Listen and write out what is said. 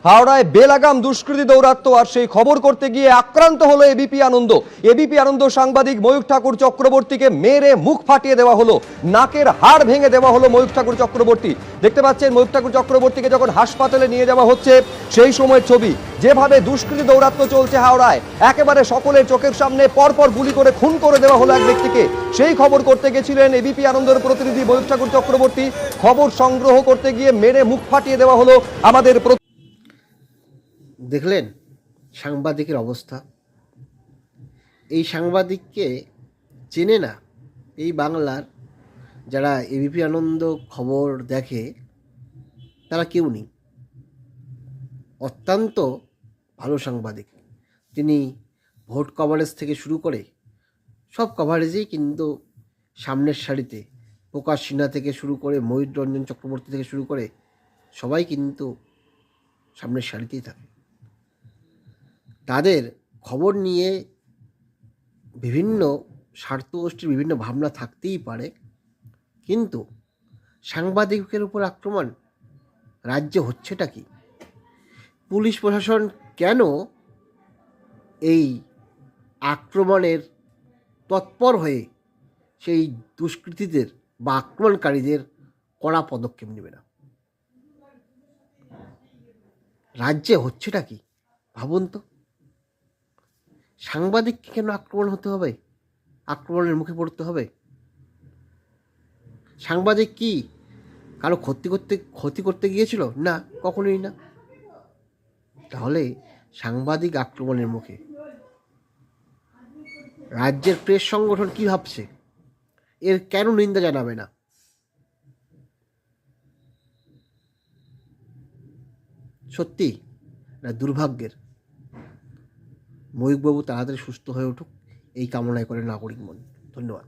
হাওড়ায় বেলাগাম দুষ্কৃতী দৌরাত্ম্য, আর সেই খবর করতে গিয়ে আক্রান্ত হলো এবিপি আনন্দ। এবিপি আনন্দ সাংবাদিক ময়ূখ ঠাকুর চক্রবর্তীকে মেরে মুখ ফাটিয়ে দেওয়া হলো, নাকের হাড় ভেঙে দেওয়া হলো ময়ূখ ঠাকুর চক্রবর্তী। দেখতে পাচ্ছেন ময়ূখ ঠাকুর চক্রবর্তীকে যখন হাসপাতালে নিয়ে যাওয়া হচ্ছে সেই সময়ের ছবি। যেভাবে দুষ্কৃতী দৌরাত্ম্য চলছে হাওড়ায়, একেবারে সকলের চোখের সামনে পরপর গুলি করে খুন করে দেওয়া হলো এক ব্যক্তিকে। সেই খবর করতে গেছিলেন এবিপি আনন্দের প্রতিনিধি ময়ূখ ঠাকুর চক্রবর্তী। খবর সংগ্রহ করতে গিয়ে মেরে মুখ ফাটিয়ে দেওয়া হলো আমাদের। দেখলেন সাংবাদিকের অবস্থা। এই সাংবাদিককে চেনে না এই বাংলার যারা এবিপি আনন্দ খবর দেখে, তারা কেউ নেই। অত্যন্ত ভালো সাংবাদিক তিনি। ভোট কভারেজ থেকে শুরু করে সব কভারেজেই কিন্তু সামনের সারিতে। প্রকাশ সিনহা থেকে শুরু করে ময়ূর রঞ্জন চক্রবর্তী থেকে শুরু করে সবাই কিন্তু সামনের সারিতেই থাকে। তাদের খবর নিয়ে বিভিন্ন স্বার্থগোষ্ঠীর বিভিন্ন ভাবনা থাকতেই পারে, কিন্তু সাংবাদিকের উপর আক্রমণ রাজ্যে হচ্ছেটা কি? পুলিশ প্রশাসন কেন এই আক্রমণের তৎপর হয়ে সেই দুষ্কৃতীদের বা আক্রমণকারীদের কড়া পদক্ষেপ নেবে না? রাজ্যে হচ্ছেটা কি ভাবুন তো। সাংবাদিককে কেন আক্রমণ হতে হবে, আক্রমণের মুখে পড়তে হবে? সাংবাদিক কি কারো ক্ষতি করতে গিয়েছিল? না, কখনোই না। তাহলে সাংবাদিক আক্রমণের মুখে রাজ্যের প্রেস সংগঠন কি ভাবছে? এর কেন নিন্দা জানাবে না? সত্যি না দুর্ভাগ্যের। ময়ূকবাবু তাড়াতাড়ি সুস্থ হয়ে উঠুক এই কামনায় করে নাগরিক মন। ধন্যবাদ।